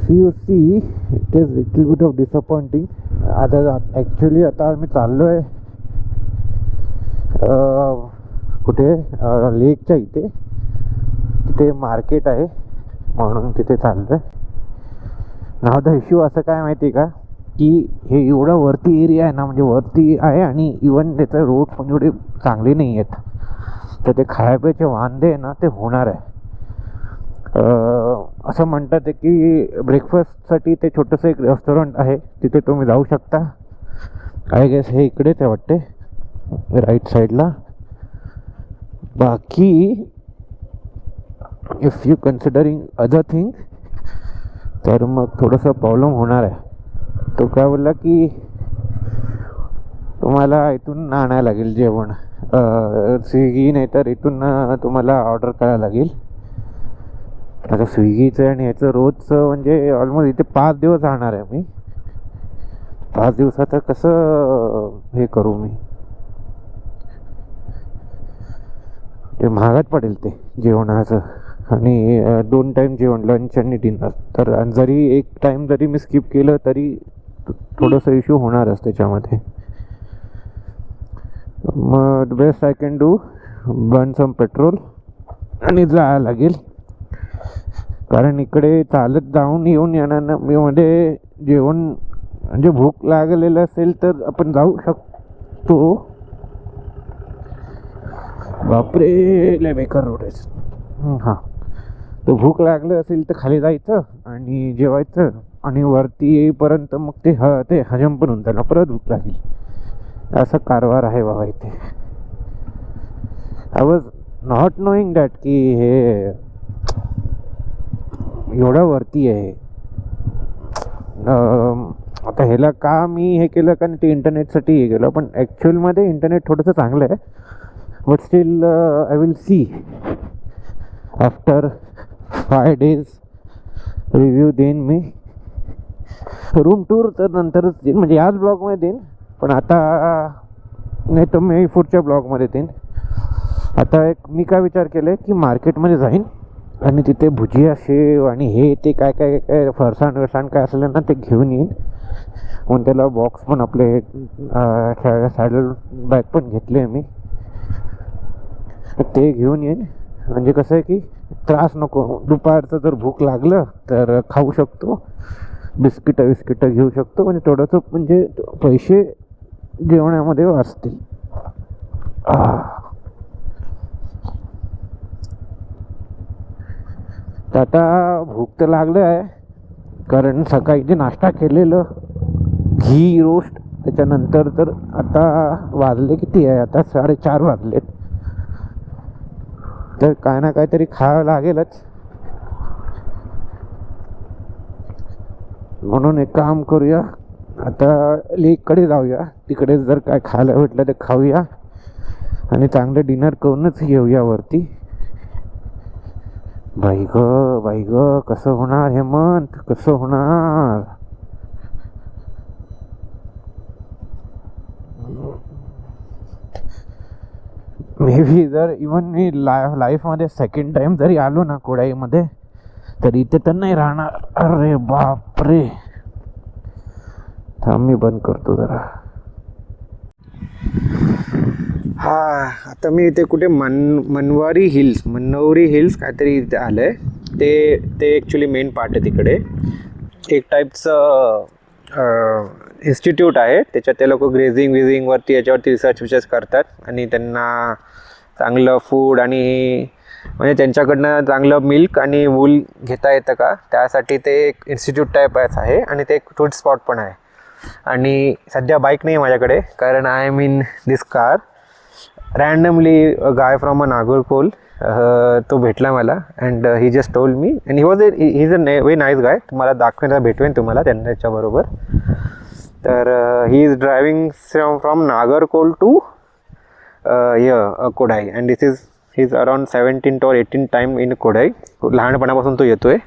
You see it is little bit of disappointing. आता actually आता आम्ही चाललो आहे कुठे लेकच्या इथे. तिथे मार्केट आहे म्हणून तिथे चाललो आहे. नाव द इश्यू असं काय माहिती आहे का की हे एवढं वरती एरिया आहे ना, म्हणजे वरती आहे आणि इवन त्याचं रोड पण एवढे चांगले नाही आहेत. तर ते खायप्याचे वांदे आहे ना ते होणार आहे. असं म्हणतात आहे की ब्रेकफास्टसाठी ते छोटंसं एक रेस्टॉरंट आहे, तिथे तुम्ही जाऊ शकता. आय गेस हे इकडेच आहे वाटते, राईट साईडला. बाकी if you considering other thing तर मग थोडंसं प्रॉब्लेम होणार आहे. तो काय बोलला की तुम्हाला इथून आणायला लागेल जेवण, स्विगी नाही तर इथून तुम्हाला ऑर्डर करायला लागेल. आता स्विगीचं आणि ह्याचं रोजचं म्हणजे ऑलमोस्ट इथे 5 दिवस राहणार आहे मी. 5 दिवसाचं कसं हे करू मी, ते महागात पडेल ते जेवणाचं. आणि 2 टाईम जेवण, लंच आणि डिनर. तर जरी एक टाईम जरी मी स्किप केलं तरी थोडंसं इश्यू होणारच त्याच्यामध्ये. मग best I can do burn some petrol आणि जायला लागेल. कारण इकडे चालत जाऊन येऊन येणार ना मी, मध्ये जेवण म्हणजे भूक लागलेलं असेल तर आपण जाऊ शकतो. बापरे लय बेकार रोड आहे. हां, तर भूक लागलं असेल तर खाली जायचं आणि जेवायचं आणि वरती येईपर्यंत मग ते हजम पण होऊन त्याला परत भूक लागेल. असा कारभार आहे बाबा इथे. I was not knowing that की हे एवढं वरती आहे. आता ह्याला का मी हे केलं, कारण ते इंटरनेटसाठी हे केलं. पण ॲक्च्युअलमध्ये इंटरनेट थोडंसं चांगलं आहे. But still I will see after 5 days review देईन मी. रूम टूर तर नंतरच देईन, म्हणजे याच ब्लॉगमध्ये देईन. पण आता नाही तर मी पुढच्या ब्लॉगमध्ये देईन. आता एक मी काय विचार केलं आहे की मार्केटमध्ये जाईन आणि तिथे भुजिया, शेव आणि हे ते काय काय काय फरसाण काय असलं ना ते घेऊन येईन. म्हणून त्याला बॉक्स पण आपले सॅडल बॅग पण घेतले आहे मी, ते घेऊन येईन. म्हणजे कसं आहे की त्रास नको. दुपारचं जर भूक लागलं तर खाऊ शकतो, बिस्किटं घेऊ शकतो. म्हणजे थोडंसं म्हणजे पैसे जेवणामध्ये वाचतील. तर आता भूक तर लागलं आहे, कारण सकाळी जे नाश्ता केलेलं घी रोस्ट, त्याच्यानंतर तर आता वाजले किती आहे, आता 4:30 वाजलेत. तर काय ना काहीतरी खावं लागेलच. म्हणून एक काम करूया, आता लेककडे जाऊया. तिकडे जर काय खायला भेटलं ते खाऊया आणि चांगलं डिनर करूनच येऊया वरती. बाई ग कसं होणार हेमंत, कसं होणार. मे बी जर इवन मी लाईफमध्ये सेकंड टाइम जरी आलो ना कोडाईमध्ये, तर इथे तर नाही राहणार. अरे बापरे, थांब मी बंद करतो जरा. हा, आता मी इथे कुठे मनवारी हिल्स काहीतरी इथे आलं आहे. ते ॲक्च्युली मेन पार्ट आहे. तिकडे एक टाईपचं इन्स्टिट्यूट आहे. त्याच्यात ते लोक ग्रेझिंगवरती याच्यावरती रिसर्च करतात आणि त्यांना चांगलं फूड आणि म्हणजे त्यांच्याकडनं चांगलं मिल्क आणि वूल घेता येतं का, त्यासाठी ते एक इन्स्टिट्यूट टाईपच आहे. आणि ते एक टूरिस्ट स्पॉट पण आहे. आणि सध्या बाईक नाही आहे माझ्याकडे, कारण I am in this car. Randomly guy from a Nagercoil तो भेटला मला and he just told me and he is a very nice guy. तुम्हाला दाखवायला भेटवेन तुम्हाला त्यांच्याबरोबर. तर he is driving from Nagercoil to Kodai and this is around 17 or 18 time in Kodai. लहानपणापासून तो येतो आहे.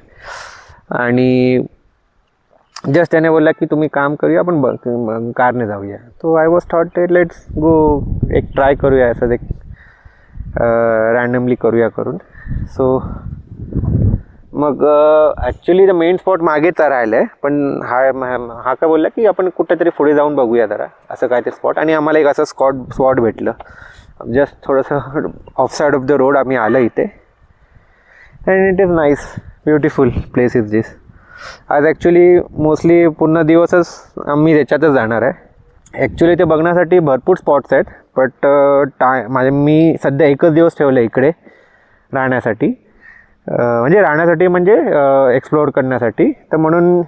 आणि जस्ट त्याने बोलला की तुम्ही काम करूया, आपण कारने जाऊया. तो I was thought let's go, एक ट्राय करूया असं एक रँडमली करूया करून. सो मग ॲक्च्युली द मेन स्पॉट मागेच राहिलं आहे, पण हा काय बोलला की आपण कुठेतरी पुढे जाऊन बघूया जरा असं काय ते स्पॉट. आणि आम्हाला एक असं स्पॉट भेटलं जस्ट थोडंसं off side of the road. आम्ही आलं इथे and it is nice, beautiful place is this. आज ॲक्च्युली मोस्टली पूर्ण दिवसच आम्ही त्याच्यातच जाणार आहे. ॲक्च्युली ते बघण्यासाठी भरपूर स्पॉट्स आहेत, बट मी सध्या एकच दिवस ठेवलं आहे इकडे राहण्यासाठी. म्हणजे एक्सप्लोअर करण्यासाठी. तर म्हणून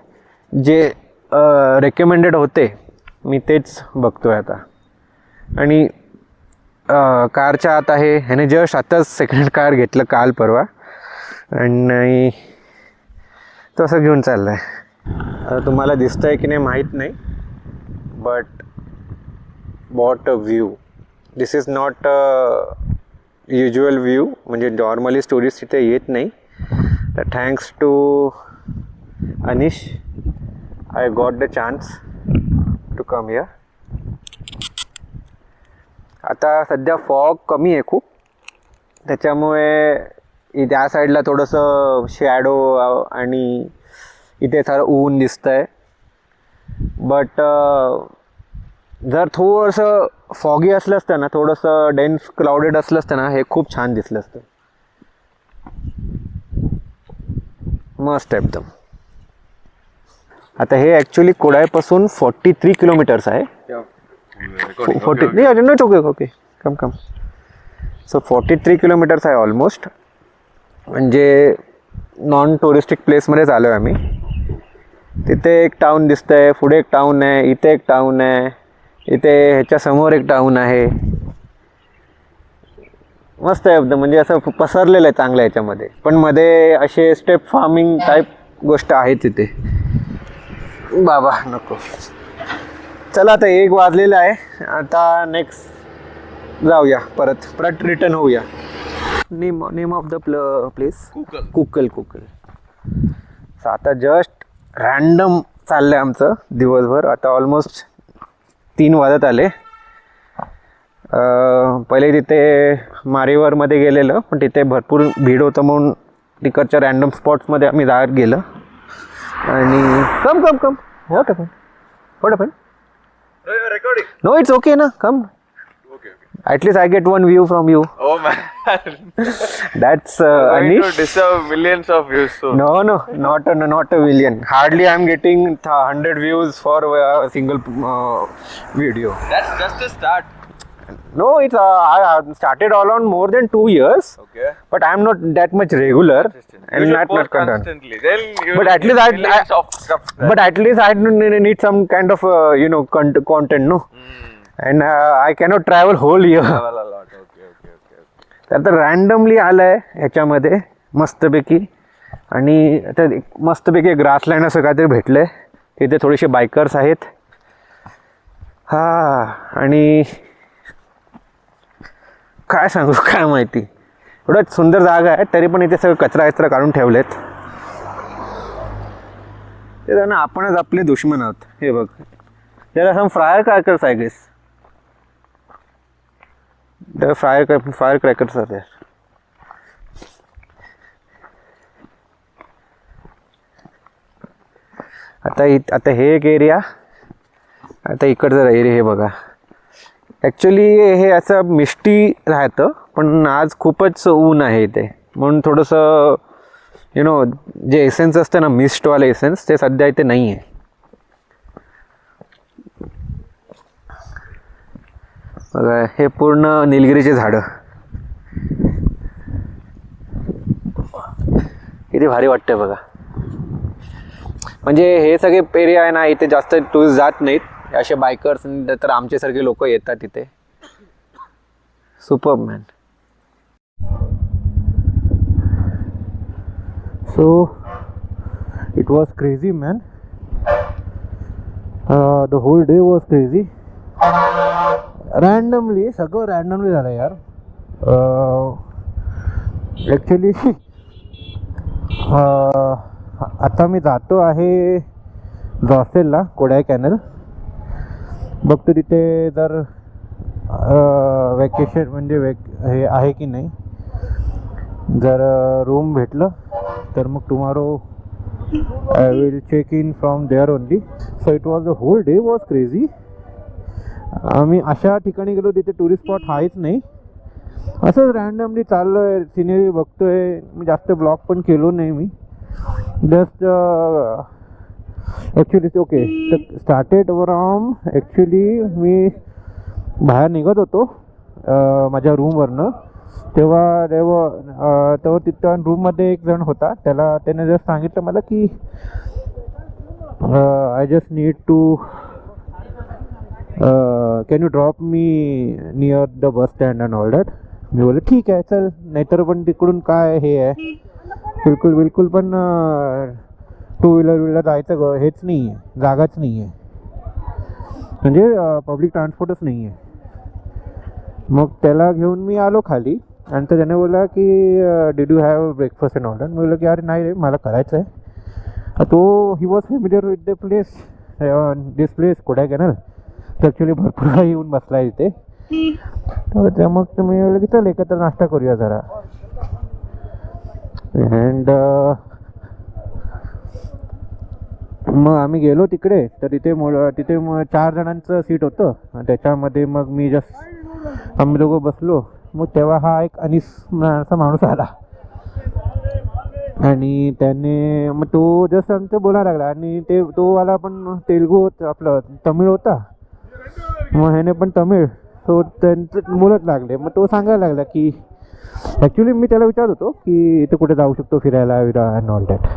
जे रेकमेंडेड होते मी तेच बघतो आहे आता. आणि कारच्या आत आहे, ह्याने जस्ट आत्ताच सेकंड कार घेतलं काल परवा आणि तसं घेऊन चाललं आहे. तुम्हाला दिसतं आहे की नाही माहीत नाही, but what a view. This is not usual view, म्हणजे नॉर्मली टुरिस्ट तिथे येत नाही. तर thanks to Anish I got the chance to come here. आता सध्या फॉग कमी आहे खूप, त्याच्यामुळे त्या साईडला थोडंसं शॅडो आणि इथे सारं ऊन दिसतं आहे. बट जर थोडंसं फॉगी असलं असतं ना, थोडंसं डेन्स क्लाउडेड असलं असतं ना, हे खूप छान दिसलं असतं. मस्त एकदम. आता हे ॲक्च्युली कोडाईपासून 43 किलोमीटर्स आहे. 43 ओके कम. सो 43 किलोमीटर्स आहे ऑलमोस्ट. म्हणजे नॉन टुरिस्टिक प्लेसमध्येच आलो आहे आम्ही. तिथे एक टाऊन दिसतं आहे, पुढे एक टाऊन आहे, इथे एक टाऊन आहे, इथे ह्याच्यासमोर एक टाऊन आहे. मस्त आहे एकदम, म्हणजे असं पसरलेलं आहे चांगलं याच्यामध्ये. पण मध्ये असे स्टेप फार्मिंग टाईप गोष्ट आहे तिथे. बाबा नको. चला आता 1 वाजलेला आहे. आता नेक्स्ट जाऊया, परत रिटर्न होऊया. Name of the place Kukkal. आता जस्ट रॅन्डम चाललं आहे आमचं दिवसभर. आता ऑलमोस्ट 3 वाजत आले. पहिले तिथे मारीवरमध्ये गेलेलं, पण तिथे भरपूर भीड होतं म्हणून तिकडच्या रॅन्डम स्पॉट्समध्ये आम्ही जात गेलं. आणि come what happen no it's okay ना, come. At least I get one view from you. Oh man, that's going Anish. to deserve millions of views soon. No, not a million. Hardly I'm getting 100 views for a single video. That's just a start. No, it's I started around more than 2 years. Okay. But I'm not that much regular You should post content. constantly. Then you But at least millions of subscribers. But at least I need some kind of content, no. And I cannot travel whole year. Travel a lot. Okay. तर आता randomly आलं आहे ह्याच्यामध्ये मस्तपैकी. आणि आता मस्तपैकी grassland असं काहीतरी भेटलं आहे. तिथे थोडेसे बायकर्स आहेत. आणि काय सांगू, काय माहिती, एवढं सुंदर जागा आहे तरी पण इथे सगळं कचरा काढून ठेवलेत. ते ना आपणच आपले दुश्मन आहोत. हे बघ, जरा some fire crackers I guess. The firecrackers are there. आता हे एक एरिया. आता इकडचं एरिया हे बघा. ॲक्च्युली हे असं मिष्टी राहतं, पण आज खूपच ऊन आहे इथे म्हणून थोडंसं जे एसेन्स असतं ना, मिस्टवालं एसेन्स, ते सध्या इथे नाही आहे. बघा हे पूर्ण निलगिरीचे झाडं. किती भारी वाटतंय बघा. म्हणजे हे सगळे एरिया आहे ना, इथे जास्त टुरिस्ट जात नाहीत. असे बायकर्स तर आमच्यासारखे लोक येतात इथे. Superb man. So it was crazy man. The whole day was crazy. सगळं रॅन्डमली झालं यार. ॲक्च्युली आता मी जातो आहे जॉसेलला, कोडाई कॅनल. बघतो तिथे जर वेकेशन म्हणजे हे आहे की नाही. जर रूम भेटलं तर मग tomorrow I will check in from there only. So it was the whole day was crazy. आम्ही अशा ठिकाणी गेलो तिथे टुरिस्ट स्पॉट आहेच नाही, असंच रँडमली चाललोय, सिनेरी बघतोय. मी जास्त ब्लॉग पण केलो नाही मी, just actually okay started from actually मी बाहेर निघत होतो माझ्या रूमवरनं, तेव्हा तिथं रूममध्ये एक जण होता, त्याने जस्ट सांगितलं मला की I just need to can you drop me near the bus stand and all that. मी बोललो ठीक आहे चल, नाहीतर पण तिकडून काय हे आहे, बिलकुल पण टू व्हीलर जायचं हेच नाही आहे, जागाच नाही आहे, म्हणजे पब्लिक ट्रान्सपोर्टच नाही आहे. मग त्याला घेऊन मी आलो खाली, आणि तर त्याने बोलला की did you have breakfast and all that. मी बोललो की अरे नाही रे, मला करायचं आहे. तो he was familiar with the place, this place Kodaikanal. तर ॲक्च्युली भरपूर काही येऊन बसला आहे इथे. तर मग मी बोललो की चल एकत्र नाश्ता करूया जरा. अँड मग आम्ही गेलो तिकडे, तर तिथे 4 जणांचं सीट होतं, आणि त्याच्यामध्ये मग मी जस्ट आम्ही लोक बसलो. मग तेव्हा हा एक अनिस असा माणूस आला, आणि त्याने मग तो जस्ट आमचं बोलायला लागला, आणि तो वाला पण तेलगू आपलं तमिळ होता, मग ह्याने पण तमिळ. सो त्यांचं बोलत लागले. मग तो सांगायला लागला की ॲक्च्युली मी त्याला विचारत होतो की इथे कुठे जाऊ शकतो फिरायला अँड ऑल दॅट.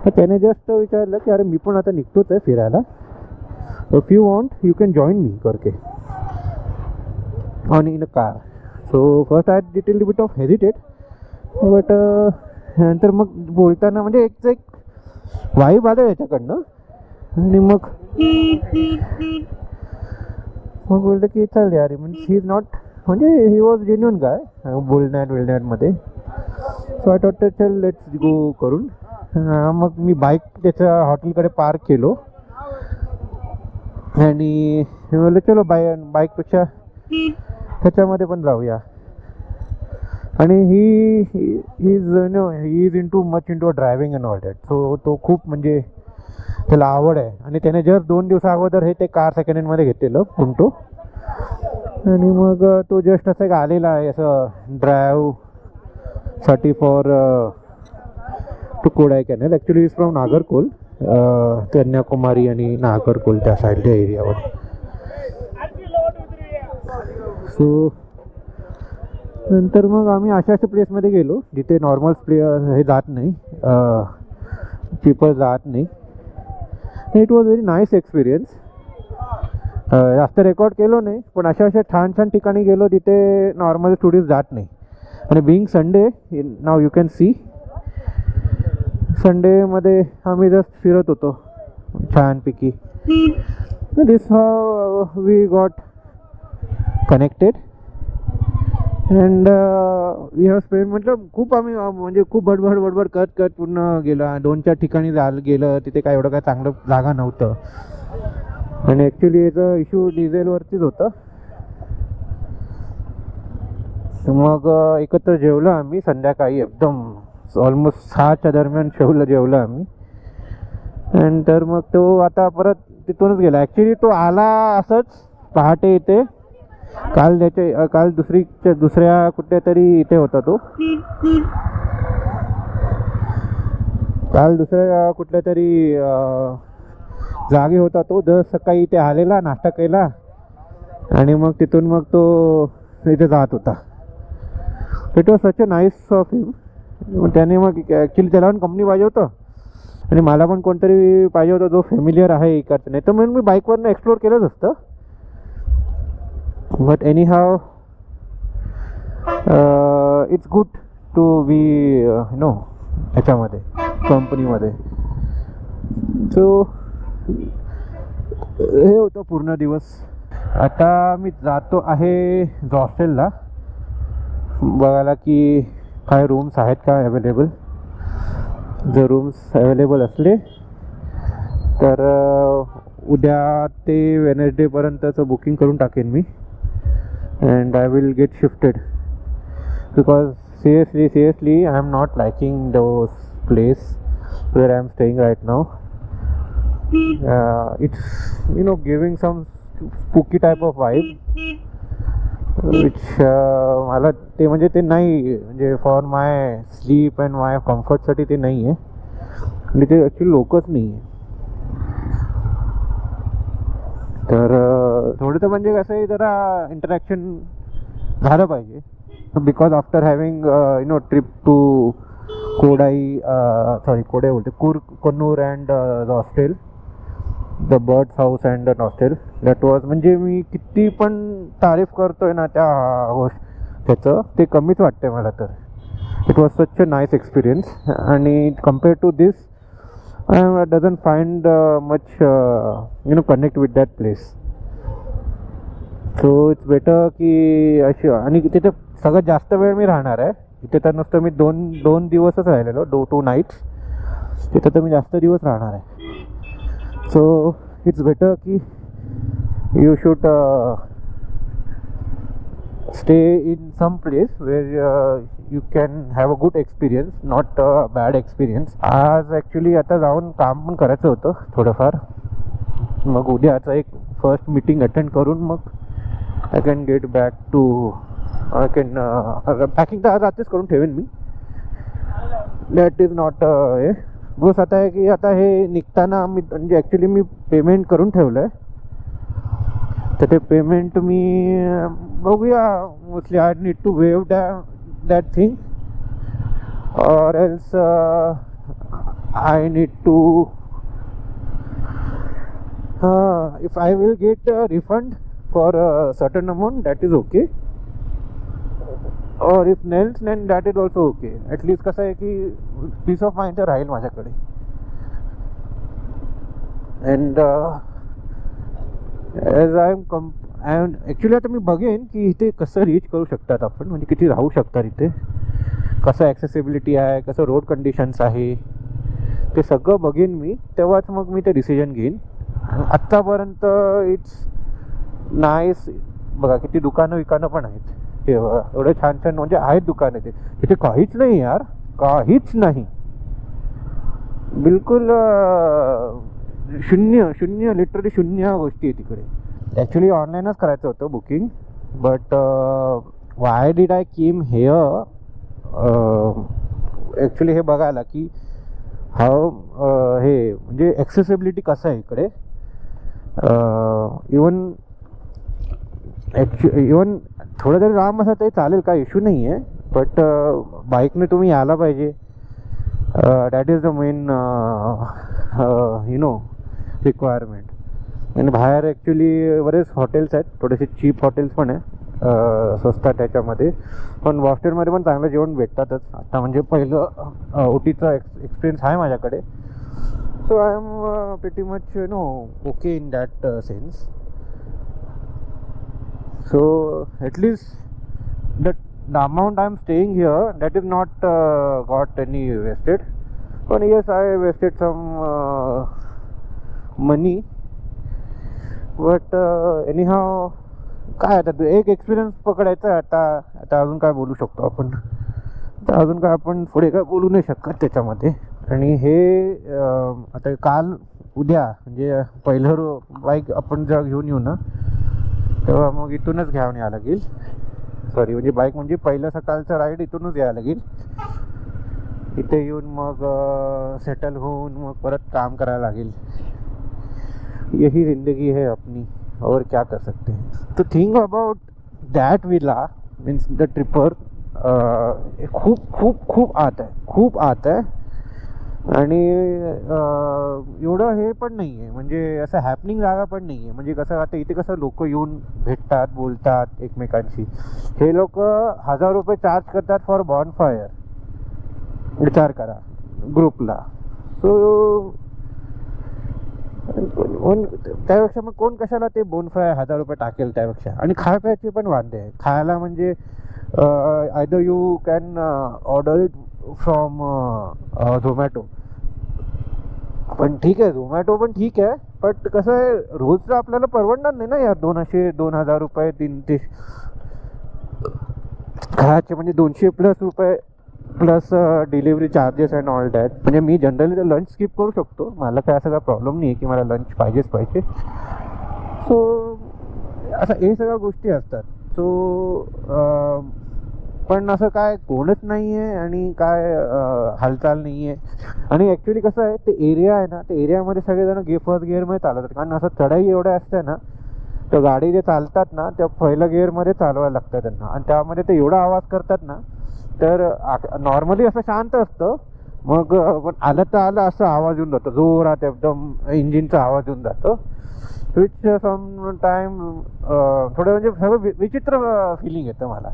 तर त्याने जस्ट विचारलं की अरे मी पण आता निघतोच आहे फिरायला, if you want you can join me करके on in a car. So first I detail bit of hesitate, but नंतर मग बोलताना म्हणजे एक वाईब आलं याच्याकडनं, आणि मग बोललं की चाल यार, म्हणजे ही इज नॉट, म्हणजे ही वॉज जेन्युअन गाय बोलण्यामध्ये. सो आय थॉट चल लेट्स गो करून. मग मी बाईक त्याच्या हॉटेलकडे पार्क केलो, आणि मी बोललो चलो बाईकपेक्षा त्याच्यामध्ये पण जाऊया. आणि he is into driving and all that. So तो खूप म्हणजे त्याला आवड आहे, आणि त्याने जस्ट 2 दिवसा अगोदर हे ते कार सेकंड हँडमध्ये घेतलेलं पुंटो. आणि मग तो जस्ट असं एक आलेला आहे असं ड्राईव्हसाठी for to Kodaikanal. Actually is from Nagercoil, Kanyakumari आणि नागरकोल त्या साईडच्या एरियावर. सो नंतर मग आम्ही अशा प्लेसमध्ये गेलो जिथे नॉर्मल हे जात नाही, पीपल जात नाही. It was very nice experience. जास्त रेकॉर्ड केलो नाही, पण अशा छान ठिकाणी गेलो तिथे नॉर्मल टुरिस्ट जात नाही. आणि being Sunday now you can see, संडेमध्ये आम्ही जस्ट फिरत होतो छानपैकी. This how we got connected, and we have spend. म्हटलं खूप आम्ही म्हणजे खूप बडबड करत पूर्ण गेलं. 2-4 ठिकाणी गेलं, तिथे काय एवढं काय चांगलं जागा नव्हतं, आणि ॲक्च्युली याचं इश्यू डिझेलवरतीच होतं. मग एकत्र जेवलं आम्ही संध्याकाळी, एकदम ऑलमोस्ट 6च्या दरम्यान जेवलं आम्ही. अँड तर मग तो आता परत तिथूनच गेला. ॲक्च्युली तो आला असंच पहाटे इथे, काल दुसऱ्या कुठल्या तरी इथे होता तो, काल दुसऱ्या कुठल्या तरी जागे होता तो. जर सकाळी इथे आलेला, नाश्ता केला, आणि मग तिथून मग तो इथे जात होता. It was such a nice of him. त्याने मग ॲक्च्युली त्याला पण कंपनी पाहिजे होतं, आणि मला पण कोणतरी पाहिजे होतं जो फेमिलियर आहे इकडचं. नाही तर म्हणून मी बाईकवरनं एक्सप्लोर केलंच असतं. But any how it's good to be ह्याच्यामध्ये कंपनीमध्ये. सो हे होतं पूर्ण दिवस. आता मी जातो आहे हॉस्टेलला बघायला की काय रूम्स आहेत का अवेलेबल. जर रूम्स अवेलेबल असले तर उद्या ते वेनसडेपर्यंतचं बुकिंग करून टाकेन मी, and I will get shifted. Because seriously, I am not liking those place where I am staying right now. It's giving some spooky type of vibe, which मला ते म्हणजे ते नाही, म्हणजे फॉर माय स्लीप अँड माय कम्फर्टसाठी ते नाही आहे, आणि ते ॲक्च्युली लोकच नाही आहे. तर थोडंसं म्हणजे कसं आहे, जरा इंटरॅक्शन झालं पाहिजे, because after having trip to Kodai बोलते Kannur and the hostel, the birds house and the hostel, that was, म्हणजे मी किती पण तारीफ करतोय ना त्याचं, ते कमीच वाटतंय मला. तर it was such a nice experience, आणि compare to this I doesn't find much connect with that place. So it's better की अशी, आणि तिथे सगळ्यात जास्त वेळ मी राहणार आहे इथे. तर नुसतं मी दोन दिवसच राहिलेलो, 2 nights. तिथे तर मी जास्त दिवस राहणार आहे. सो इट्स बेटर की you should stay in some place where you can have a good experience, not a bad experience. आज ॲक्च्युली आता जाऊन काम पण करायचं होतं थोडंफार, मग उद्याचा एक फर्स्ट मीटिंग अटेंड करून मग I can get back to, I can packing तर आज आजच करून ठेवेन मी, दॅट इज नॉट हे. बस आता आहे की आता हे निघताना मी, म्हणजे ॲक्च्युली मी पेमेंट करून ठेवलं आहे, तर ते पेमेंट मी बघूया, mostly I need to waive that thing, or else I need to if I will get a refund for a certain amount, that is okay, or if else then that is also okay. At least कसं आहे की piece of mind तर राहील माझ्याकडे. And as I am actually आता मी बघेन की इथे कसं रीच करू शकतात आपण, म्हणजे किती राहू शकतात इथे, कसं ॲक्सेसिबिलिटी आहे, कसं रोड कंडिशन्स आहे, ते सगळं बघेन मी, तेव्हाच मग मी ते डिसिजन घेईन. आत्तापर्यंत इट्स नाईस. बघा किती दुकानं पण आहेत, ते एवढे छान छान म्हणजे आहेत दुकानं ते, तिथे काहीच नाही यार, काहीच नाही, बिलकुल शून्य लिटरली शून्य गोष्टी आहे तिकडे. ॲक्च्युली ऑनलाईनच करायचं होतं booking, but why did I came hair, actually हे बघायला की हाव हे म्हणजे ॲक्सेसिबिलिटी कसं आहे इकडे. इवन थोडं जरी लांब असं तरी चालेल, काय इश्यू नाही आहे, बट बाईकने तुम्ही यायला पाहिजे, that is the main requirement. आणि बाहेर ॲक्च्युली बरेच हॉटेल्स आहेत, थोडेसे चीप हॉटेल्स पण आहे, स्वस्तात त्याच्यामध्ये, पण हॉस्टेलमध्ये पण चांगलं जेवण भेटतातच. आता म्हणजे पहिलं ओटीचा एक्सपिरियन्स आहे माझ्याकडे, so I am pretty much okay in that sense. So at least the amount I am staying here, that is not got any wasted, पण yes I wasted some money, but anyhow काय आता एक experience पकडायचा आहे. आता अजून काय बोलू शकतो आपण, तर अजून काय आपण पुढे काय बोलू नाही शकत त्याच्यामध्ये. आणि हे आता काल उद्या म्हणजे पहिलं बाईक आपण जेव्हा घेऊन येऊ ना, तेव्हा मग इथूनच घ्यावं यावं लागेल, सॉरी म्हणजे बाईक म्हणजे पहिलं सकाळचं राईड इथूनच यावं लागेल. इथे येऊन मग सेटल होऊन मग परत काम करायला लागेल. यही ज़िंदगी है अपनी, और क्या कर सकते हैं. तो think about that villa means the tripper, खूप खूप खूप आता आहे आणि एवढं हे पण नाही आहे, म्हणजे असं हॅपनिंग जागा पण नाही आहे. म्हणजे कसं आता इथे कसं लोक येऊन भेटतात, बोलतात एकमेकांशी, हे लोक 1000 रुपये चार्ज करतात फॉर बॉनफायर, विचार करा ग्रुपला. सो त्यापेक्षा मग कोण कशाला ते बोनफ्राय 1000 रुपये टाकेल त्यापेक्षा. आणि खाय प्यायचे पण वांदे आहे. खायला म्हणजे either you can order it from Zomato, पण ठीक आहे झोमॅटो पण ठीक आहे, बट कसं आहे रोजचं आपल्याला परवडणार नाही ना यार, 2000 रुपये घराचे म्हणजे 200+ रुपये plus delivery charges and all that. म्हणजे मी जनरली तर लंच स्किप करू शकतो, मला काय असा काय प्रॉब्लेम नाही आहे की मला लंच पाहिजेच पाहिजे. सो असं हे सगळ्या गोष्टी असतात. सो पण असं काय कोणच नाही आहे आणि काय हालचाल नाही आहे. आणि ॲक्च्युली कसं आहे, ते एरिया आहे ना, ते एरियामध्ये सगळेजण फर्स्ट गिअरमध्ये चालवतात. कारण असं चढाई एवढ्या असते ना, तर गाडी जे चालतात ना त्या पहिल्या गिअरमध्ये चालवायला लागतं त्यांना. आणि त्यामध्ये ते एवढा आवाज करतात ना, तर नॉर्मली असं शांत असतं, मग पण आलं तर आलं असं आवाज येऊन जातो जोरात, एकदम इंजिनचा आवाज येऊन जातो. विच सम टाईम थोडं म्हणजे सगळं विचित्र फिलिंग येतं मला.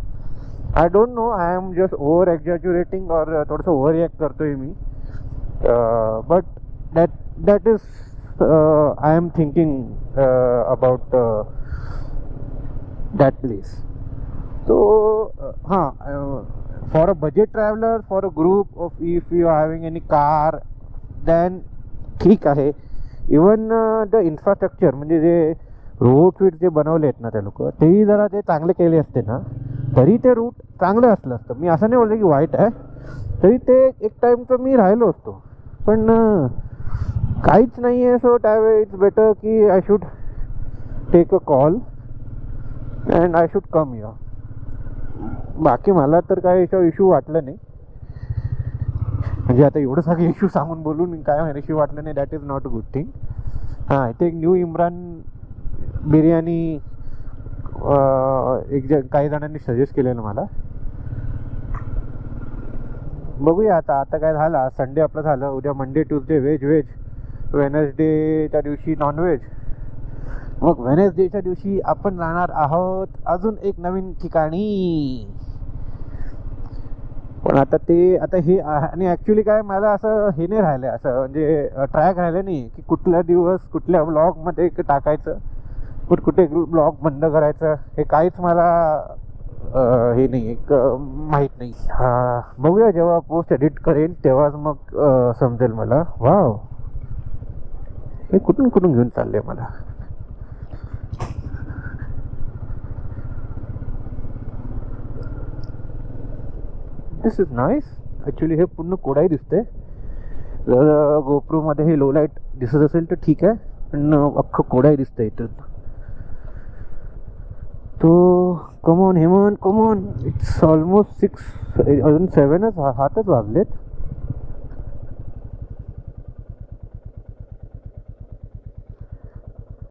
I don't know, I am just over exaggerating और थोडंसं ओव्हर रिॲक्ट करतोय मी. But that is I am thinking about that place. So for a budget traveler, for a group of, if you are having any car, then ठीक आहे. Even the infrastructure म्हणजे जे road जे बनवले आहेत ना त्या लोक, तेही जरा ते चांगले केले असते ना, तरी ते रूट चांगलं असलं असतं. मी असं नाही बोलतो की वाईट आहे, तरी ते एक टाईमचं मी राहिलो असतो. पण काहीच नाही आहे. सो त्यावेळी इट्स बेटर की I should take a call and I should come here. बाकी मला तर काय याचा इश्यू वाटलं नाही. म्हणजे आता एवढं सगळं इश्यू सांगून बोलून काय इश्यू वाटलं नाही, that is not a good thing. हां, इथे एक न्यू इम्रान बिर्याणी काही जणांनी सजेस्ट केलेलं मला. बघूया आता काय झालं. आज संडे आपलं झालं, उद्या मंडे ट्यूजडे व्हेज, वेनसडेच्या दिवशी नॉनव्हेज. मग वेनसडेच्या दिवशी आपण जाणार आहोत अजून एक नवीन ठिकाणी. पण आता हे आणि ॲक्च्युली काय मला असं हे नाही राहिलं आहे, असं म्हणजे ट्रॅक राहिलं नाही की कुठला दिवस कुठल्या ब्लॉगमध्ये टाकायचं, कुठे ब्लॉग बंद करायचं, हे काहीच मला हे नाही, एक माहीत नाही. बघूया, जेव्हा पोस्ट एडिट करेन तेव्हाच मग समजेल मला. वाव, हे कुठून घेऊन चालले मला. दिस इज नाईस. ॲक्च्युली हे पूर्ण कोडाई दिसते. जर गोप्रोमध्ये हे लो लाईट दिसत असेल तर ठीक आहे, पण अख्खं कोडाई दिसतं इथून. तो come on Hemant, come on. It's almost 6, अजून 7च हातच वाजलेत.